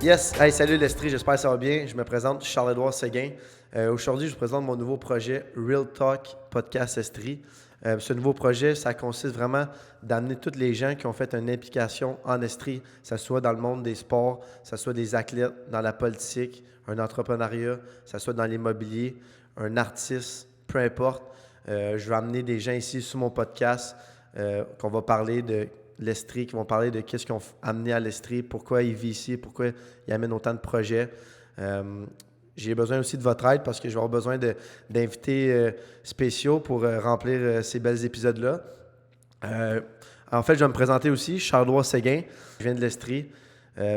Yes! Hey, salut l'Estrie, j'espère que ça va bien. Je me présente Charles-Édouard Séguin. Aujourd'hui, je vous présente mon nouveau projet Real Talk Podcast Estrie. Ce nouveau projet, ça consiste vraiment d'amener tous les gens qui ont fait une implication en Estrie, que ce soit dans le monde des sports, que ce soit des athlètes, dans la politique, un entrepreneuriat, que ce soit dans l'immobilier, un artiste, peu importe. Je vais amener des gens ici sur mon podcast qu'on va parler de l'Estrie, qui vont parler de qu'est-ce qu'ils ont amené à l'Estrie, pourquoi ils vivent ici, pourquoi ils amènent autant de projets. J'ai besoin aussi de votre aide parce que je vais avoir besoin d'invités spéciaux pour remplir ces belles épisodes-là. En fait, je vais me présenter aussi, Charles-Édouard Séguin, je viens de l'Estrie.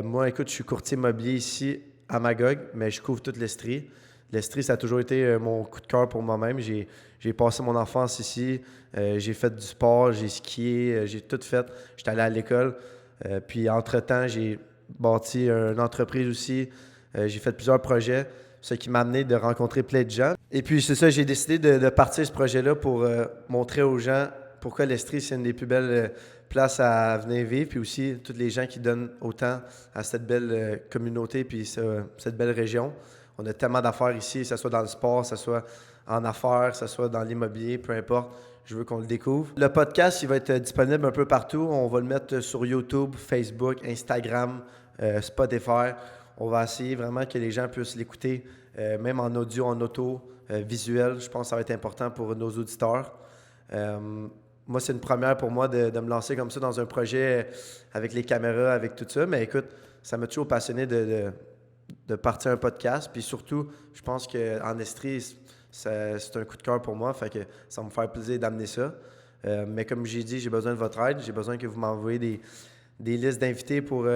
Moi, écoute, je suis courtier immobilier ici à Magog, mais je couvre toute l'Estrie. L'Estrie, ça a toujours été mon coup de cœur pour moi-même. J'ai passé mon enfance ici, j'ai fait du sport, j'ai skié, j'ai tout fait. J'étais allé à l'école. Puis entre-temps, j'ai bâti une entreprise aussi. J'ai fait plusieurs projets, ce qui m'a amené de rencontrer plein de gens. Et puis c'est ça, j'ai décidé de partir ce projet-là pour montrer aux gens pourquoi l'Estrie, c'est une des plus belles places à venir vivre. Puis aussi, tous les gens qui donnent autant à cette belle communauté puis cette belle région. On a tellement d'affaires ici, que ce soit dans le sport, que ce soit en affaires, que ce soit dans l'immobilier, peu importe. Je veux qu'on le découvre. Le podcast, il va être disponible un peu partout. On va le mettre sur YouTube, Facebook, Instagram, Spotify. On va essayer vraiment que les gens puissent l'écouter, même en audio, en auto, visuel. Je pense que ça va être important pour nos auditeurs. Moi, c'est une première pour moi de me lancer comme ça dans un projet avec les caméras, avec tout ça. Mais écoute, ça m'a toujours passionné de partir un podcast. Puis surtout, je pense qu'en Estrie, c'est un coup de cœur pour moi. Fait que ça va me faire plaisir d'amener ça. Mais comme j'ai dit, j'ai besoin de votre aide. J'ai besoin que vous m'envoyez des listes d'invités pour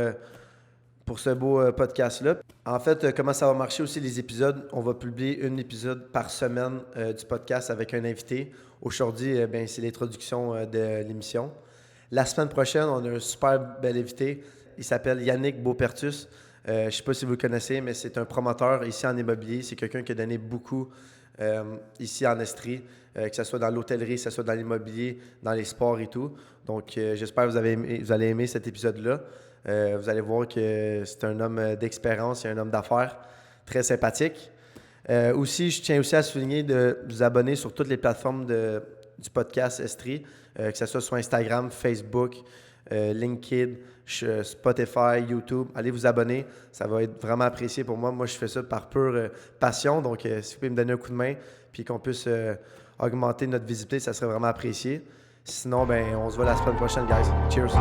ce beau podcast-là. En fait, comment ça va marcher aussi les épisodes? On va publier un épisode par semaine du podcast avec un invité. Aujourd'hui, c'est l'introduction de l'émission. La semaine prochaine, on a un super bel invité. Il s'appelle Yannick Beaupertus. Je ne sais pas si vous le connaissez, mais c'est un promoteur ici en immobilier. C'est quelqu'un qui a donné beaucoup ici en Estrie, que ce soit dans l'hôtellerie, que ce soit dans l'immobilier, dans les sports et tout. Donc, j'espère que vous allez aimer cet épisode-là. Vous allez voir que c'est un homme d'expérience et un homme d'affaires très sympathique. Aussi, je tiens aussi à souligner de vous abonner sur toutes les plateformes du podcast Estrie, que ce soit sur Instagram, Facebook, LinkedIn, Spotify, YouTube. Allez vous abonner, ça va être vraiment apprécié pour moi. Moi, je fais ça par pure passion, donc si vous pouvez me donner un coup de main puis qu'on puisse augmenter notre visibilité, ça serait vraiment apprécié. Sinon, on se voit la semaine prochaine, guys. Cheers!